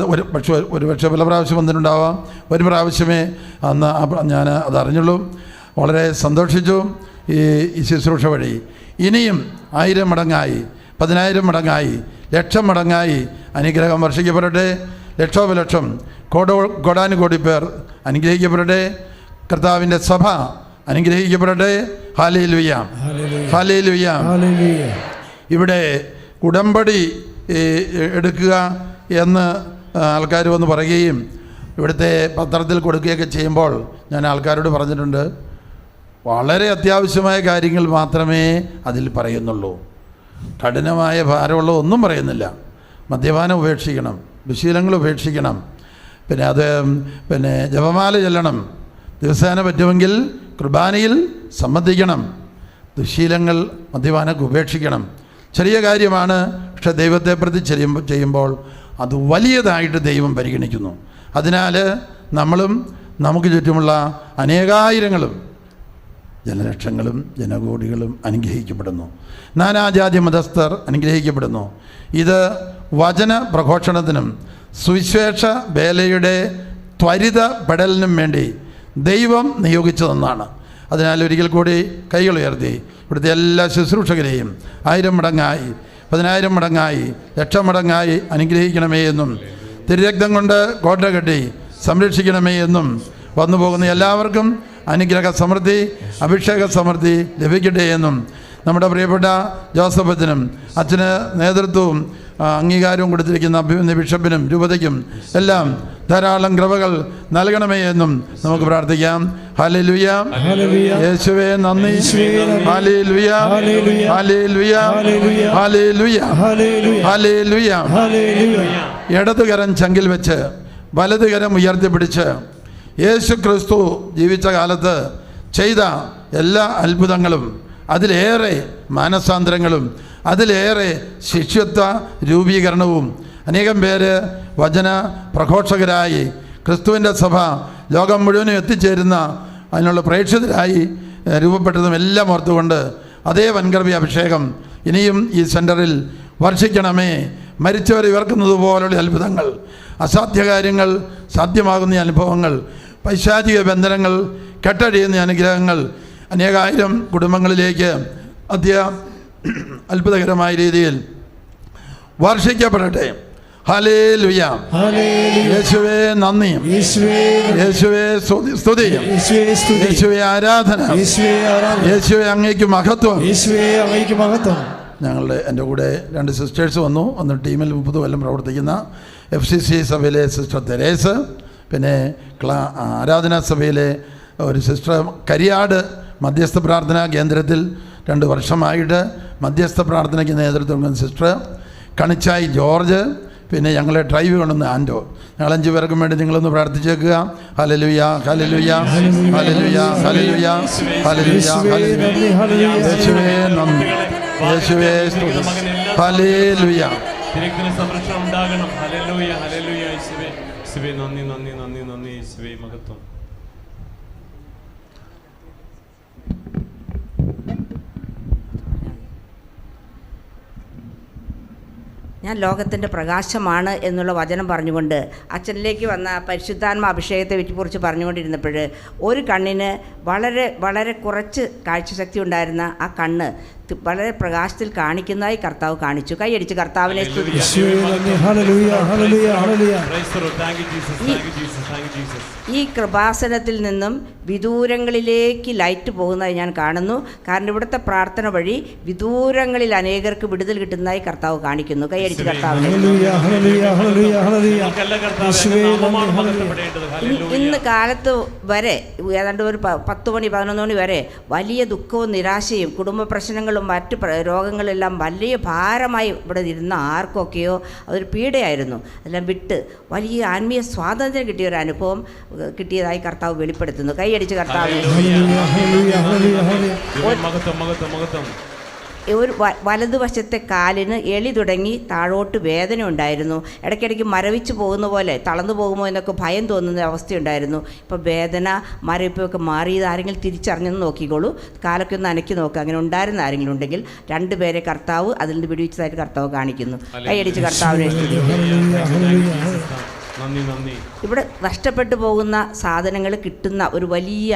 ഒരു പക്ഷേ പല പ്രാവശ്യം വന്നിട്ടുണ്ടാവാം. ഒരു പ്രാവശ്യമേ അന്ന് ഞാൻ അതറിഞ്ഞുള്ളൂ. വളരെ സന്തോഷിച്ചു ഈ ശുശ്രൂഷ വഴി. ഇനിയും 1000 മടങ്ങായി, 10,000 മടങ്ങായി, ലക്ഷം മടങ്ങായി അനുഗ്രഹം വർഷിക്കപ്പെടട്ടെ. ലക്ഷോപലക്ഷം കോടാനുകോടി പേർ അനുഗ്രഹിക്കപ്പെടട്ടെ. കർത്താവിൻ്റെ സഭ അനുഗ്രഹിക്കപ്പെടട്ടെ. Hallelujah, hallelujah. ഇവിടെ ഉടമ്പടി എടുക്കുക എന്ന് ആൾക്കാർ വന്ന് പറയുകയും ഇവിടുത്തെ പത്രത്തിൽ കൊടുക്കുകയൊക്കെ ചെയ്യുമ്പോൾ ഞാൻ ആൾക്കാരോട് പറഞ്ഞിട്ടുണ്ട്, വളരെ അത്യാവശ്യമായ കാര്യങ്ങൾ മാത്രമേ അതിൽ പറയുന്നുള്ളൂ. കഠിനമായ ഭാരമുള്ള ഒന്നും പറയുന്നില്ല. മദ്യപാനം ഉപേക്ഷിക്കണം, ദുശീലങ്ങൾ ഉപേക്ഷിക്കണം, പിന്നെ ജപമാല ചെല്ലണം, ദിവസേന പറ്റുമെങ്കിൽ കുർബാനയിൽ സംബന്ധിക്കണം, ദുശീലങ്ങൾ മദ്യപാനമൊക്കെ ഉപേക്ഷിക്കണം. ചെറിയ കാര്യമാണ്, പക്ഷെ ദൈവത്തെ പ്രതി ചെയ്യുമ്പോൾ അത് വലിയതായിട്ട് ദൈവം പരിഗണിക്കുന്നു. അതിനാൽ നമ്മളും നമുക്ക് ചുറ്റുമുള്ള അനേകായിരങ്ങളും ജനലക്ഷങ്ങളും ജനകോടികളും അനുഗ്രഹിക്കപ്പെടുന്നു. നാനാജാതി മതസ്ഥർ അനുഗ്രഹിക്കപ്പെടുന്നു. ഇത് വചന പ്രഘോഷണത്തിനും സുവിശേഷ വേലയുടെ ത്വരിതപ്പെടലിനും വേണ്ടി ദൈവം നിയോഗിച്ചതെന്നാണ്. അതിനാൽ ഒരിക്കൽ കൂടി കൈകൾ ഉയർത്തി ഇവിടുത്തെ എല്ലാ ശുശ്രൂഷകരെയും 1000 മടങ്ങായി, 10,000 മടങ്ങായി, ലക്ഷം മടങ്ങായി അനുഗ്രഹിക്കണമേ എന്നും തിരുരക്തം കൊണ്ട് കോട്ട കെട്ടി സംരക്ഷിക്കണമേ എന്നും വന്നു പോകുന്ന എല്ലാവർക്കും അനുഗ്രഹ സമൃദ്ധി, അഭിഷേക സമൃദ്ധി ലഭിക്കട്ടെ എന്നും നമ്മുടെ പ്രിയപ്പെട്ട ജോസഫത്തിനും അച്ഛന് നേതൃത്വവും അംഗീകാരവും കൊടുത്തിരിക്കുന്ന അഭിമന്യ ബിഷപ്പിനും രൂപതയ്ക്കും എല്ലാം ധാരാളം കൃപകൾ നൽകണമേ എന്നും നമുക്ക് പ്രാർത്ഥിക്കാം. ഹല്ലേലൂയ, യേശുവേ നന്ദി. ഹല്ലേലൂയ, ഹല്ലേലൂയ, ഹല്ലേലൂയ, ഹല്ലേലൂയ. ഇടതുകരം ചങ്കിൽ വെച്ച് വലതുകരം ഉയർത്തിപ്പിടിച്ച് യേശു ക്രിസ്തു ജീവിച്ച കാലത്ത് ചെയ്ത എല്ലാ അത്ഭുതങ്ങളും, അതിലേറെ മാനസാന്തരങ്ങളും, അതിലേറെ ശിഷ്യത്വ രൂപീകരണവും, അനേകം പേര് വചന പ്രഘോഷകരായി ക്രിസ്തുവിൻ്റെ സഭ ലോകം മുഴുവനും എത്തിച്ചേരുന്ന അതിനുള്ള പ്രേക്ഷിതരായി രൂപപ്പെട്ടതും എല്ലാം ഓർത്തുകൊണ്ട് അതേ വൻകൃപ അഭിഷേകം ഇനിയും ഈ സെൻറ്ററിൽ വർഷിക്കണമേ. മരിച്ചവരെ ഉയർക്കുന്നത് പോലുള്ള അത്ഭുതങ്ങൾ, അസാധ്യകാര്യങ്ങൾ സാധ്യമാകുന്ന അനുഭവങ്ങൾ, പൈശാചിക ബന്ധനങ്ങൾ കെട്ടഴിയുന്ന അനുഗ്രഹങ്ങൾ അനേകായിരം കുടുംബങ്ങളിലേക്ക് അത്ഭുതകരമായ രീതിയിൽ വർഷിക്കപ്പെടട്ടെ. ഹല്ലേലൂയ. ഹല്ലേലൂയ. യേശുവേ നന്ദി, യേശുവേ നന്ദി. യേശുവേ സ്തുതി, യേശുവേ സ്തുതി. യേശുവേ ആരാധന, യേശുവേ ആരാധന. യേശുവേ അങ്ങേക്ക് മഹത്വം. യേശുവേ അങ്ങേക്ക് മഹത്വം. എൻ്റെ കൂടെ 2 സിസ്റ്റേഴ്സ് വന്നു. ഒന്ന് ടീമിൽ 30 കൊല്ലം പ്രവർത്തിക്കുന്ന FCC സഭയിലെ സിസ്റ്റർ തെരേസ്, പിന്നെ ആരാധനാ സഭയിലെ ഒരു സിസ്റ്റർ കരിയാട് മധ്യസ്ഥ പ്രാർത്ഥനാ കേന്ദ്രത്തിൽ 2 വർഷമായിട്ട് മധ്യസ്ഥ പ്രാർത്ഥനയ്ക്ക് നേതൃത്വം കൊടുക്കുന്ന സിസ്റ്റർ കണിച്ചായി ജോർജ്, പിന്നെ ഞങ്ങളെ ഡ്രൈവ് കൊണ്ടുവന്ന ആൻഡോ. ഞങ്ങൾ 5 പേർക്കും വേണ്ടി നിങ്ങളൊന്ന് പ്രാർത്ഥിച്ചേക്കുക. ഹല്ലേലൂയ, ഹല്ലേലൂയ, ഹല്ലേലൂയ, ഹല്ലേലൂയ, ഹല്ലേലൂയ, ഹല്ലേലൂയ. യേശുവേ നന്ദി, യേശുവേ സ്തുതി, ഹല്ലേലൂയ. സംരക്ഷണം ഉണ്ടാകണം. ഹല്ലേലൂയ, ഹല്ലേലൂയ. യേശുവേ, യേശുവേ നന്ദി, നന്ദി, നന്ദി, നന്ദി. യേശുവേ മഹത്വം. ഞാൻ ലോകത്തിൻ്റെ പ്രകാശമാണ് എന്നുള്ള വചനം പറഞ്ഞുകൊണ്ട് അച്ഛനിലേക്ക് വന്ന പരിശുദ്ധാത്മ അഭിഷേകത്തെ കുറിച്ച് പറഞ്ഞുകൊണ്ടിരുന്നപ്പോൾ ഒരു കണ്ണിന് വളരെ വളരെ കുറച്ച് കാഴ്ചശക്തി ഉണ്ടായിരുന്ന ആ കണ്ണ് വളരെ പ്രകാശത്തിൽ കാണിക്കുന്നതായി കർത്താവ് കാണിച്ചു. കൈയടിച്ച് കർത്താവിനെ ഈ കൃപാസനത്തിൽ നിന്നും വിദൂരങ്ങളിലേക്ക് ലൈറ്റ് പോകുന്നതായി ഞാൻ കാണുന്നു. കാരണം ഇവിടുത്തെ പ്രാർത്ഥന വഴി വിദൂരങ്ങളിൽ അനേകർക്ക് വിടുതൽ കിട്ടുന്നതായി കർത്താവ് കാണിക്കുന്നു. കൈയടിച്ച് കർത്താവിനെ. ഇന്ന് കാലത്ത് വരെ ഏതാണ്ട് ഒരു 10 മണി 11 മണി വരെ വലിയ ദുഃഖവും നിരാശയും കുടുംബ പ്രശ്നങ്ങളും മറ്റ് രോഗങ്ങളെല്ലാം വലിയ ഭാരമായി ഇവിടെ ഇരുന്ന ആർക്കൊക്കെയോ അതൊരു പീഡയായിരുന്നു. അതെല്ലാം വിട്ട് വലിയ ആത്മീയ സ്വാതന്ത്ര്യം കിട്ടിയ ഒരു അനുഭവം കിട്ടിയതായി കർത്താവ് വെളിപ്പെടുത്തുന്നു. കൈയടിച്ച് കർത്താവ്. ഒരു വലതുവശത്തെ കാലിന് എളി തുടങ്ങി താഴോട്ട് വേദന ഉണ്ടായിരുന്നു. ഇടയ്ക്കിടയ്ക്ക് മരവിച്ച് പോകുന്ന പോലെ തളർന്നു പോകുമോ എന്നൊക്കെ ഭയം തോന്നുന്ന അവസ്ഥയുണ്ടായിരുന്നു. ഇപ്പോൾ വേദന മരവിപ്പൊക്കെ മാറിയത് ആരെങ്കിലും തിരിച്ചറിഞ്ഞെന്ന് നോക്കിക്കോളൂ. കാലൊക്കെ ഒന്ന് അനക്കി നോക്കുക. അങ്ങനെ ഉണ്ടായിരുന്ന ആരെങ്കിലും ഉണ്ടെങ്കിൽ 2 പേരെ കർത്താവ് അതിൽ നിന്ന് വിടുവിച്ചതായിട്ട് കർത്താവ് കാണിക്കുന്നു. കൈയടിച്ച് കർത്താവിനെ. ഇവിടെ നഷ്ടപ്പെട്ടു പോകുന്ന സാധനങ്ങൾ കിട്ടുന്ന ഒരു വലിയ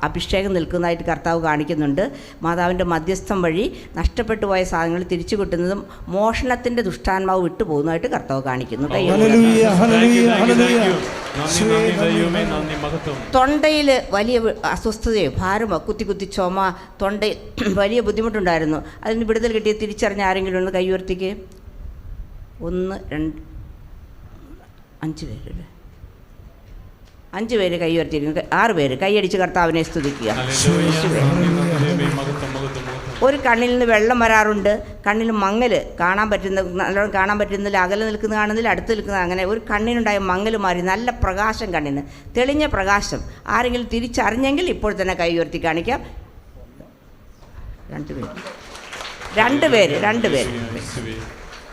അഭിഷേകം നിൽക്കുന്നതായിട്ട് കർത്താവ് കാണിക്കുന്നുണ്ട്. മാതാവിൻ്റെ മധ്യസ്ഥം വഴി നഷ്ടപ്പെട്ടു പോയ സാധനങ്ങൾ തിരിച്ചു കിട്ടുന്നതും മോഷണത്തിൻ്റെ ദുഷ്ടാത്മാവ് വിട്ടുപോകുന്നതായിട്ട് കർത്താവ് കാണിക്കുന്നു. തൊണ്ടയിൽ വലിയ അസ്വസ്ഥതയോ ഭാരമോ കുത്തി ചുമ, തൊണ്ടയിൽ വലിയ ബുദ്ധിമുട്ടുണ്ടായിരുന്നു. അതിന് വിടുതൽ കിട്ടിയ തിരിച്ചറിഞ്ഞ ആരെങ്കിലും ഒന്ന് കൈ ഉയർത്തിക്ക്. 1 2 5 പേരല്ലേ? 5 പേര് കൈ ഉയർത്തിയിരിക്കുന്നു. 6 പേര് കൈയടിച്ച് കർത്താവിനെ സ്തുതിക്കുക. ഒരു കണ്ണിൽ നിന്ന് വെള്ളം വരാറുണ്ട്. കണ്ണിൽ മങ്ങൽ കാണാൻ നല്ലോണം കാണാൻ പറ്റുന്നില്ല. അകലെ നിൽക്കുന്ന കാണുന്നില്ല, അടുത്ത് നിൽക്കുന്ന അങ്ങനെ ഒരു കണ്ണിനുണ്ടായ മങ്ങൽ മാറി നല്ല പ്രകാശം, കണ്ണിന് തെളിഞ്ഞ പ്രകാശം. ആരെങ്കിലും തിരിച്ചറിഞ്ഞെങ്കിൽ ഇപ്പോൾ തന്നെ കൈ ഉയർത്തി കാണിക്കാം. 2 പേര്.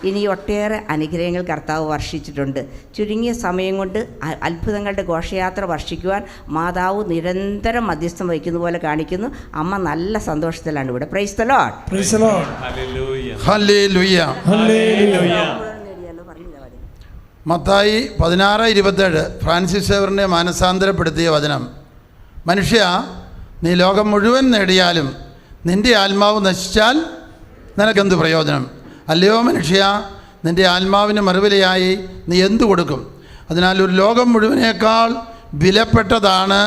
ഇനി ഒട്ടേറെ അനുഗ്രഹങ്ങൾ കർത്താവ് വർഷിച്ചിട്ടുണ്ട്. ചുരുങ്ങിയ സമയം കൊണ്ട് അത്ഭുതങ്ങളുടെ ഘോഷയാത്ര വർഷിക്കുവാൻ മാതാവ് നിരന്തരം മധ്യസ്ഥം വഹിക്കുന്ന പോലെ കാണിക്കുന്നു. അമ്മ നല്ല സന്തോഷത്തിലാണ് ഇവിടെ. Praise the Lord. മത്തായി 16:27 ഫ്രാൻസിസ് സേവറിനെ മാനസാന്തരപ്പെടുത്തിയ വചനം: മനുഷ്യ, നീ ലോകം മുഴുവൻ നേടിയാലും നിൻ്റെ ആത്മാവ് നശിച്ചാൽ നിനക്കെന്ത് പ്രയോജനം? അല്ലയോ മനുഷ്യ, നിൻ്റെ ആത്മാവിന് മറുവിലയായി നീ എന്തു കൊടുക്കും? അതിനാൽ ഒരു ലോകം മുഴുവനേക്കാൾ വിലപ്പെട്ടതാണ്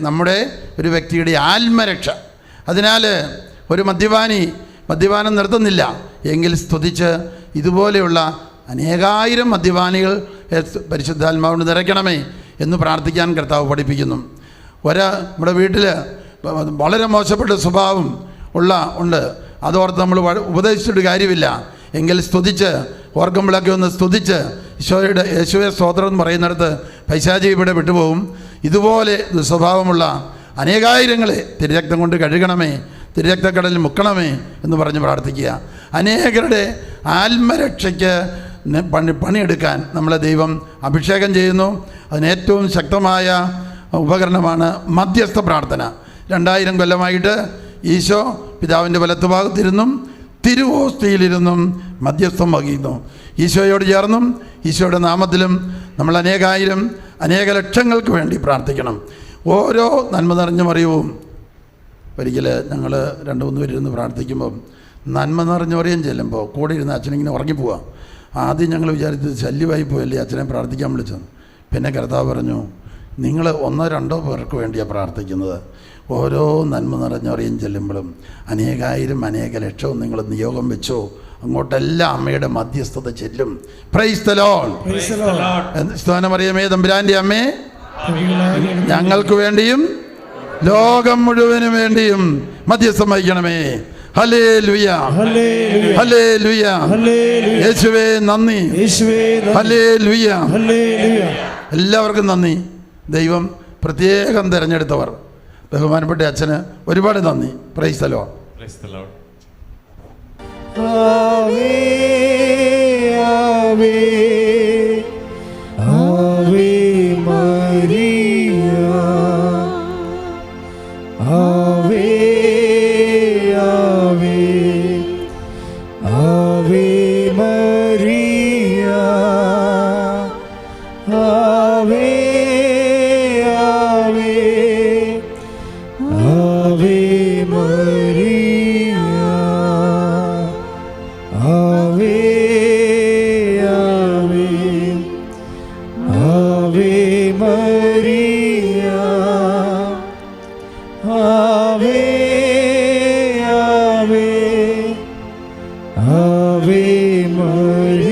നമ്മുടെ ഒരു വ്യക്തിയുടെ ആത്മരക്ഷ. അതിനാൽ ഒരു മദ്യപാനം നിർത്തുന്നില്ല എങ്കിൽ സ്തുതിച്ച് ഇതുപോലെയുള്ള അനേകായിരം മദ്യപാനികൾ പരിശുദ്ധാത്മാവിന് നിറയ്ക്കണമേ എന്ന് പ്രാർത്ഥിക്കാൻ കർത്താവ് പഠിപ്പിക്കുന്നു. നമ്മുടെ വീട്ടിൽ വളരെ മോശപ്പെട്ട സ്വഭാവം ഉണ്ട്. അതോർത്ത് നമ്മൾ ഉപദേശിച്ചിട്ട് കാര്യമില്ല. എങ്കിൽ സ്തുതിച്ച് ഓർക്കുമ്പോഴൊക്കെ ഒന്ന് സ്തുതിച്ച് യേശുവെ സ്തോത്രം എന്ന് പറയുന്നിടത്ത് പൈശാചി ഇവിടെ വിട്ടുപോകും. ഇതുപോലെ സ്വഭാവമുള്ള അനേകായിരങ്ങളെ തിരുരക്തം കൊണ്ട് കഴുകണമേ, തിരുരക്തക്കടലിൽ മുക്കണമേ എന്ന് പറഞ്ഞ് പ്രാർത്ഥിക്കുക. അനേകരുടെ ആത്മരക്ഷയ്ക്ക് പണിയെടുക്കാൻ നമ്മളെ ദൈവം അഭിഷേകം ചെയ്യുന്നു. അതിന് ഏറ്റവും ശക്തമായ ഉപകരണമാണ് മധ്യസ്ഥ പ്രാർത്ഥന. 2000 കൊല്ലമായിട്ട് ഈശോ പിതാവിൻ്റെ വലത്തുഭാഗത്തിരുന്നും തിരുവോസ്തിയിലിരുന്നും മധ്യസ്ഥം വഹിക്കുന്നു. ഈശോയോട് ചേർന്നും ഈശോയുടെ നാമത്തിലും നമ്മൾ അനേക ലക്ഷങ്ങൾക്ക് വേണ്ടി പ്രാർത്ഥിക്കണം. ഓരോ നന്മ നിറഞ്ഞ മറിയവും ഒരിക്കൽ ഞങ്ങൾ 2-3 പേരിരുന്ന് പ്രാർത്ഥിക്കുമ്പം നന്മ നിറഞ്ഞ മറിയം ചെല്ലുമ്പോൾ കൂടെ ഇരുന്ന് അച്ഛനിങ്ങനെ ഉറങ്ങിപ്പോവാം. ആദ്യം ഞങ്ങൾ വിചാരിച്ചത് ശല്യമായി പോയല്ലേ അച്ഛനെ പ്രാർത്ഥിക്കാൻ വിളിച്ചത്. പിന്നെ കർത്താവ് പറഞ്ഞു, നിങ്ങൾ 1-2 പേർക്ക് വേണ്ടിയാണ് പ്രാർത്ഥിക്കുന്നത്. ഓരോ നന്മ നിറഞ്ഞറിയും ചെല്ലുമ്പോഴും അനേകായിരം അനേക ലക്ഷവും നിങ്ങൾ നിയോഗം വെച്ചോ, അങ്ങോട്ടെല്ലാം അമ്മയുടെ മധ്യസ്ഥത ചെല്ലും. Price the Lord. സ്തോത്രമറിയമേ തമ്പുരാൻ്റെ അമ്മേ, ഞങ്ങൾക്ക് വേണ്ടിയും ലോകം മുഴുവനും വേണ്ടിയും മധ്യസ്ഥം വഹിക്കണമേ. ഹല്ലേലൂയ, ഹല്ലേലൂയ. യേശുവേ നന്ദി, ഹല്ലേലൂയ. എല്ലാവർക്കും നന്ദി. ദൈവം പ്രത്യേകം തിരഞ്ഞെടുത്തവർ, ബഹുമാനപ്പെട്ട അച്ഛന് ഒരുപാട് നന്ദി. Price the Lord. Price the Lord. Ave Ave Ave Maria, Ave Ave Ave Maria, Ave Ave Ave Maria, Ave Ave Ave Maria, Ave Ave Ave Maria.